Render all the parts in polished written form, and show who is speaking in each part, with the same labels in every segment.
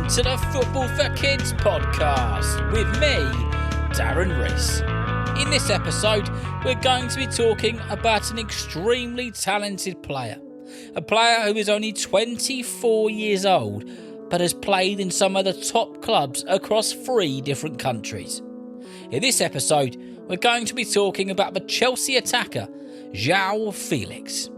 Speaker 1: to the Football for Kids podcast with me, Darren Rees. In this episode, we're going to be talking about an extremely talented player. A player who is only 24 years old, but has played in some of the top clubs across 3 different countries. In this episode, we're going to be talking about the Chelsea attacker, João Félix.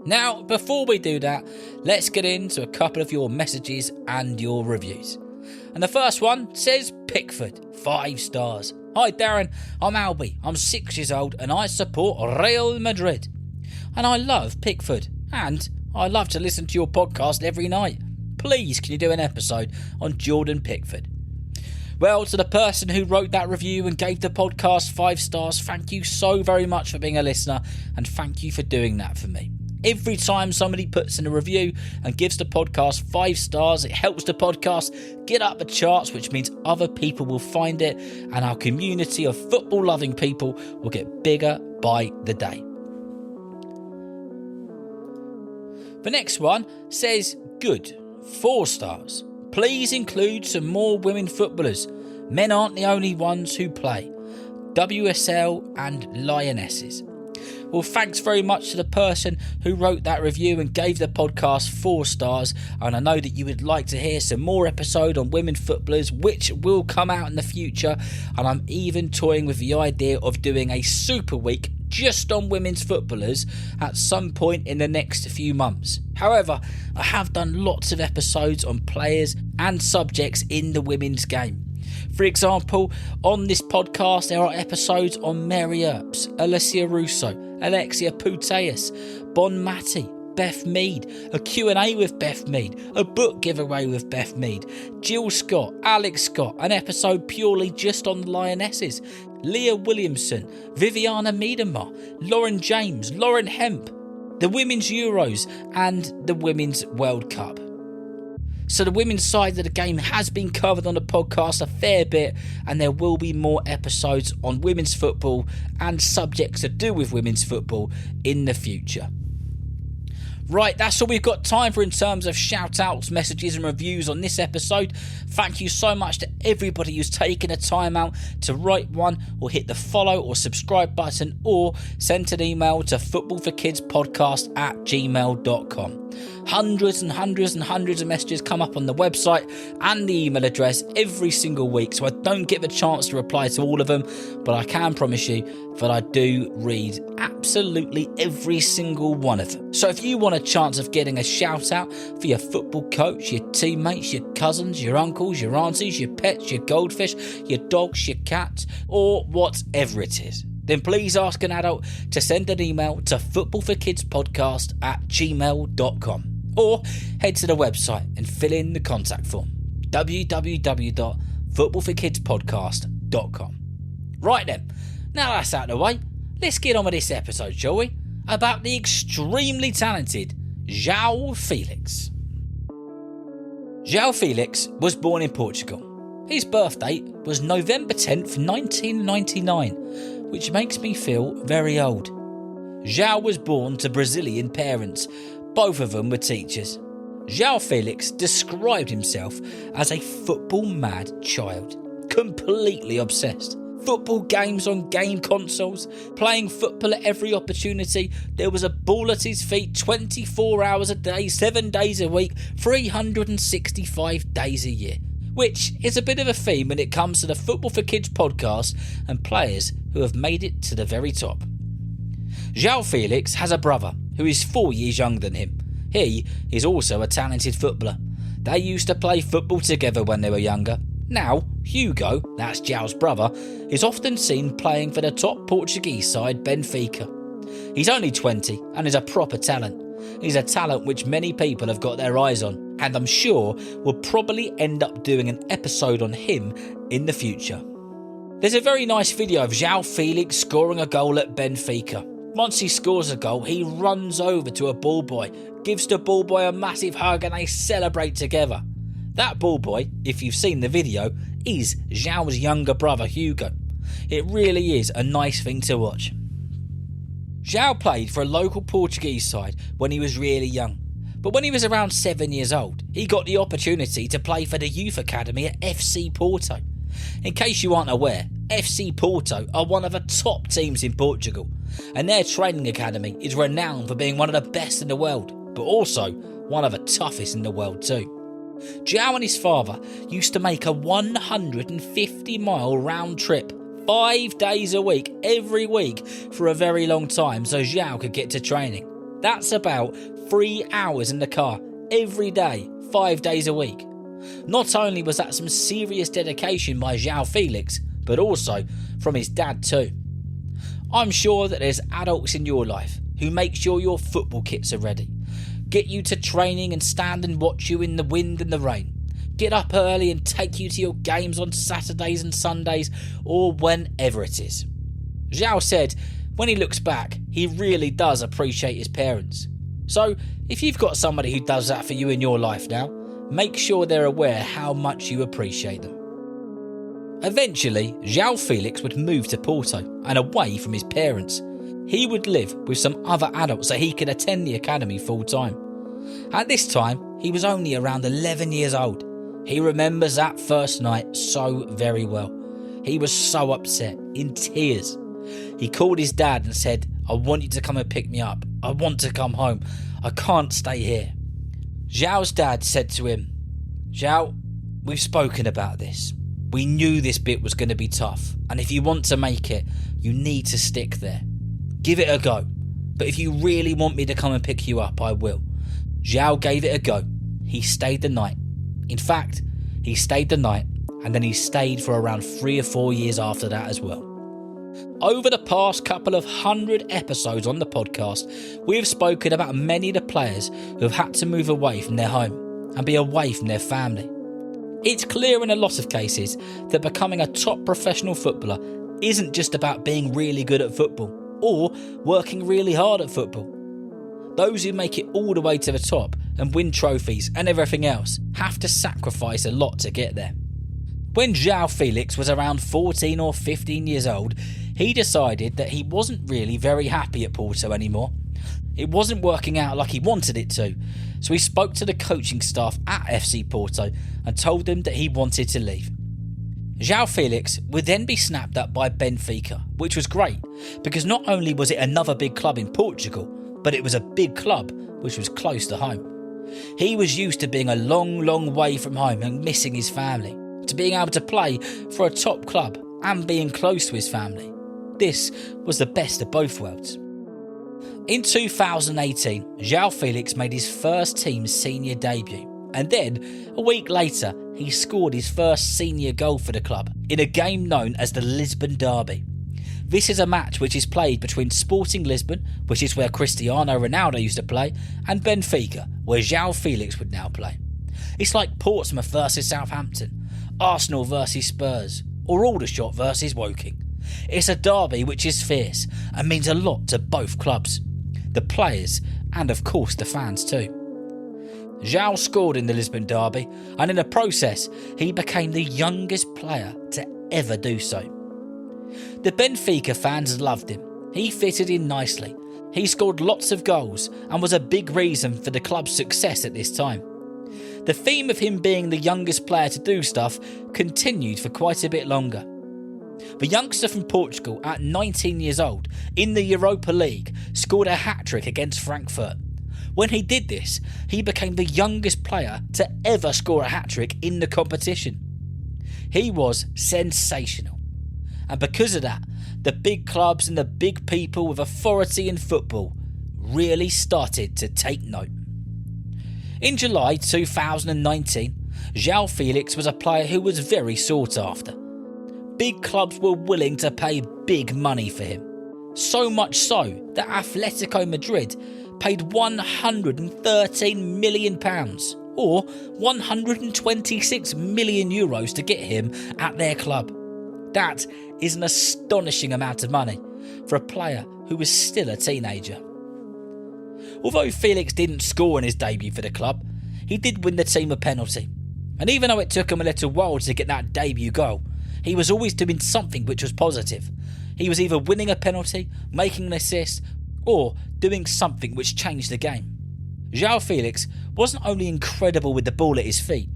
Speaker 1: Now, before we do that, let's get into a couple of your messages and your reviews. And the first one says Pickford, 5 stars. Hi Darren, I'm Albie, I'm 6 years old and I support Real Madrid. And I love Pickford, and I love to listen to your podcast every night. Please, can you do an episode on Jordan Pickford? Well, to the person who wrote that review and gave the podcast 5 stars, thank you so very much for being a listener, and thank you for doing that for me. Every time somebody puts in a review and gives the podcast 5 stars, it helps the podcast get up the charts, which means other people will find it, and our community of football-loving people will get bigger by the day. The next one says good, 4 stars. Please include some more women footballers. Men aren't the only ones who play. WSL and Lionesses. Well, thanks very much to the person who wrote that review and gave the podcast 4 stars. And I know that you would like to hear some more episode on women footballers, which will come out in the future. And I'm even toying with the idea of doing a super week just on women's footballers at some point in the next few months. However, I have done lots of episodes on players and subjects in the women's game. For example, on this podcast there are episodes on Mary Earps, Alessia Russo, Alexia Puteas, Bon Matti, Beth Mead, a Q&A with Beth Mead, a book giveaway with Beth Mead, Jill Scott, Alex Scott, an episode purely just on the Lionesses, Leah Williamson, Viviana Miedema, Lauren James, Lauren Hemp, the Women's Euros and the Women's World Cup. So the women's side of the game has been covered on the podcast a fair bit, and there will be more episodes on women's football and subjects to do with women's football in the future. Right, that's all we've got time for in terms of shout-outs, messages and reviews on this episode. Thank you so much to everybody who's taken the time out to write one or hit the follow or subscribe button or send an email to footballforkidspodcast@gmail.com. Hundreds and hundreds and hundreds of messages come up on the website and the email address every single week, so I don't get the chance to reply to all of them, but I can promise you that I do read absolutely every single one of them. So if you want a chance of getting a shout out for your football coach, your teammates, your cousins, your uncles, your aunties, your pets, your goldfish, your dogs, your cats, or whatever it is, then please ask an adult to send an email to footballforkidspodcast@gmail.com or head to the website and fill in the contact form, www.footballforkidspodcast.com. Right then, now that's out of the way, let's get on with this episode, shall we? About the extremely talented João Félix. João Félix was born in Portugal. His birth date was November 10th, 1999, which makes me feel very old. João was born to Brazilian parents. Both of them were teachers. João Félix described himself as a football-mad child, completely obsessed. Football games on game consoles, playing football at every opportunity. There was a ball at his feet 24 hours a day, 7 days a week, 365 days a year. Which is a bit of a theme when it comes to the Football for Kids podcast and players who have made it to the very top. João Félix has a brother who is 4 years younger than him. He is also a talented footballer. They used to play football together when they were younger. Now, Hugo, that's João's brother, is often seen playing for the top Portuguese side Benfica. He's only 20 and is a proper talent. He's a talent which many people have got their eyes on, and I'm sure we'll probably end up doing an episode on him in the future. There's a very nice video of João Félix scoring a goal at Benfica. Once he scores a goal, he runs over to a ball boy, gives the ball boy a massive hug, and they celebrate together. That ball boy, if you've seen the video, is João's younger brother Hugo. It really is a nice thing to watch. João played for a local Portuguese side when he was really young, But when he was around 7 years old, he got the opportunity to play for the youth academy at FC Porto. In case you aren't aware, FC Porto are one of the top teams in Portugal, and their training academy is renowned for being one of the best in the world, but also one of the toughest in the world too. João and his father used to make a 150-mile round trip 5 days a week, every week, for a very long time so João could get to training. That's about 3 hours in the car every day, 5 days a week. Not only was that some serious dedication by João Félix, but also from his dad too. I'm sure that there's adults in your life who make sure your football kits are ready, get you to training and stand and watch you in the wind and the rain, get up early and take you to your games on Saturdays and Sundays or whenever it is. João said when he looks back, he really does appreciate his parents. So if you've got somebody who does that for you in your life now, make sure they're aware how much you appreciate them. Eventually, João Félix would move to Porto and away from his parents. He would live with some other adults so he could attend the academy full time. At this time, he was only around 11 years old. He remembers that first night so very well. He was so upset, in tears. He called his dad and said, "I want you to come and pick me up. I want to come home. I can't stay here." João's dad said to him, "João, we've spoken about this. We knew this bit was going to be tough, and if you want to make it, you need to stick there. Give it a go. But if you really want me to come and pick you up, I will." João gave it a go. He stayed the night. In fact, he stayed the night, and then he stayed for around 3 or 4 years after that as well. Over the past couple of 100 episodes on the podcast, we have spoken about many of the players who have had to move away from their home and be away from their family. It's clear in a lot of cases that becoming a top professional footballer isn't just about being really good at football or working really hard at football. Those who make it all the way to the top and win trophies and everything else have to sacrifice a lot to get there. When João Félix was around 14 or 15 years old, he decided that he wasn't really very happy at Porto anymore. It wasn't working out like he wanted it to, so he spoke to the coaching staff at FC Porto and told them that he wanted to leave. João Félix would then be snapped up by Benfica, which was great, because not only was it another big club in Portugal, but it was a big club which was close to home. He was used to being a long way from home and missing his family, to being able to play for a top club and being close to his family. This was the best of both worlds. In 2018, João Félix made his first team senior debut, and then, a week later, he scored his first senior goal for the club in a game known as the Lisbon Derby. This is a match which is played between Sporting Lisbon, which is where Cristiano Ronaldo used to play, and Benfica, where João Félix would now play. It's like Portsmouth versus Southampton, Arsenal versus Spurs, or Aldershot versus Woking. It's a derby which is fierce and means a lot to both clubs, the players and of course the fans too. João scored in the Lisbon Derby, and in the process he became the youngest player to ever do so. The Benfica fans loved him. He fitted in nicely. He scored lots of goals and was a big reason for the club's success at this time. The theme of him being the youngest player to do stuff continued for quite a bit longer. The youngster from Portugal, at 19 years old, in the Europa League, scored a hat-trick against Frankfurt. When he did this, he became the youngest player to ever score a hat-trick in the competition. He was sensational. And because of that, the big clubs and the big people with authority in football really started to take note. In July 2019, João Félix was a player who was very sought after. Big clubs were willing to pay big money for him. So much so that Atletico Madrid paid £113 million, or €126 million to get him at their club. That is an astonishing amount of money for a player who was still a teenager. Although Félix didn't score in his debut for the club, he did win the team a penalty. And even though it took him a little while to get that debut goal, he was always doing something which was positive. He was either winning a penalty, making an assist, or doing something which changed the game. João Félix wasn't only incredible with the ball at his feet,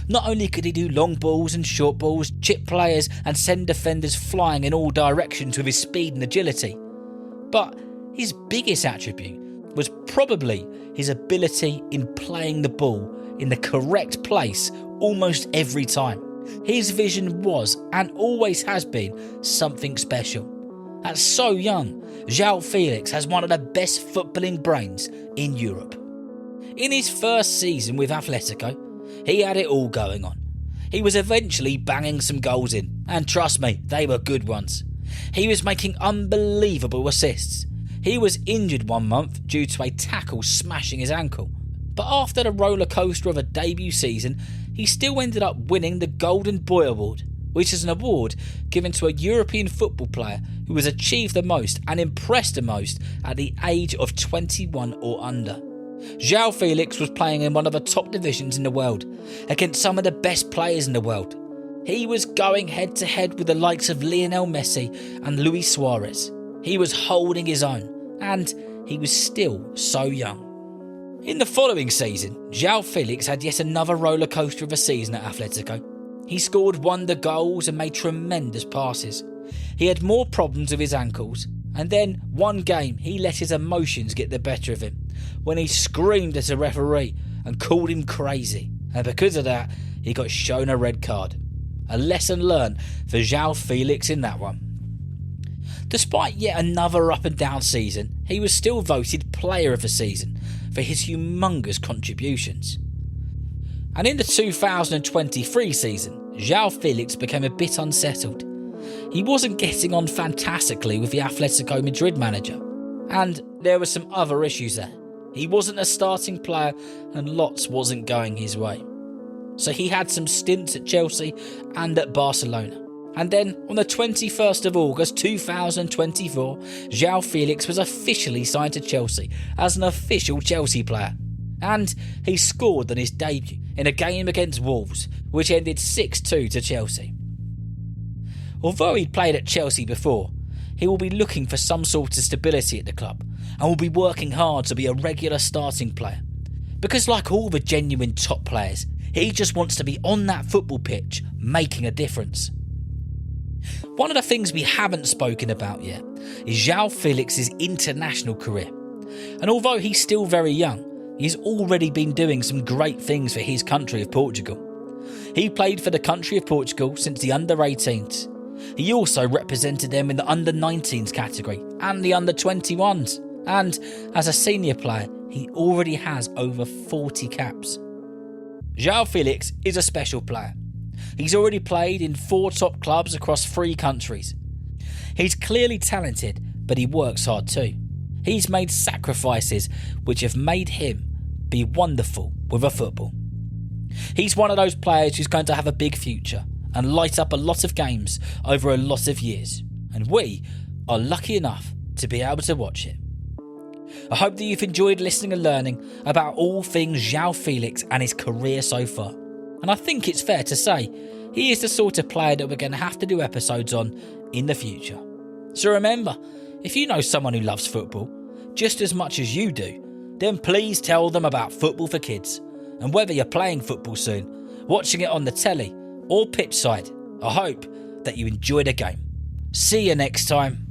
Speaker 1: not only could he do long balls and short balls, chip players and send defenders flying in all directions with his speed and agility, but his biggest attribute was probably his ability in playing the ball in the correct place almost every time. His vision was, and always has been, something special. At so young, João Félix has one of the best footballing brains in Europe. In his first season with Atletico, he had it all going on. He was eventually banging some goals in, and trust me, they were good ones. He was making unbelievable assists. He was injured one month due to a tackle smashing his ankle, but after the roller coaster of a debut season, he still ended up winning the Golden Boy Award, which is an award given to a European football player who has achieved the most and impressed the most at the age of 21 or under. João Félix was playing in one of the top divisions in the world, against some of the best players in the world. He was going head to head with the likes of Lionel Messi and Luis Suarez. He was holding his own, and he was still so young. In the following season, João Félix had yet another roller coaster of a season at Atletico. He scored wonder goals and made tremendous passes. He had more problems with his ankles, and then one game he let his emotions get the better of him when he screamed at a referee and called him crazy, and because of that he got shown a red card. A lesson learned for João Félix in that one. Despite yet another up and down season, he was still voted Player of the Season for his humongous contributions. And in the 2023 season, João Félix became a bit unsettled. He wasn't getting on fantastically with the Atletico Madrid manager, and there were some other issues there. He wasn't a starting player and lots wasn't going his way. So he had some stints at Chelsea and at Barcelona. And then on the 21st of August 2024, João Félix was officially signed to Chelsea as an official Chelsea player. And he scored on his debut in a game against Wolves, which ended 6-2 to Chelsea. Although he'd played at Chelsea before, he will be looking for some sort of stability at the club and will be working hard to be a regular starting player. Because like all the genuine top players, he just wants to be on that football pitch, making a difference. One of the things we haven't spoken about yet is João Félix's international career. And although he's still very young, he's already been doing some great things for his country of Portugal. He played for the country of Portugal since the under-18s. He also represented them in the under-19s category and the under-21s. And as a senior player, he already has over 40 caps. João Félix is a special player. He's already played in 4 top clubs across 3 countries. He's clearly talented, but he works hard too. He's made sacrifices which have made him be wonderful with a football. He's one of those players who's going to have a big future and light up a lot of games over a lot of years. And we are lucky enough to be able to watch it. I hope that you've enjoyed listening and learning about all things João Félix and his career so far. And I think it's fair to say he is the sort of player that we're going to have to do episodes on in the future. So remember, if you know someone who loves football just as much as you do, then please tell them about Football for Kids. And whether you're playing football soon, watching it on the telly or pitch side, I hope that you enjoy the game. See you next time.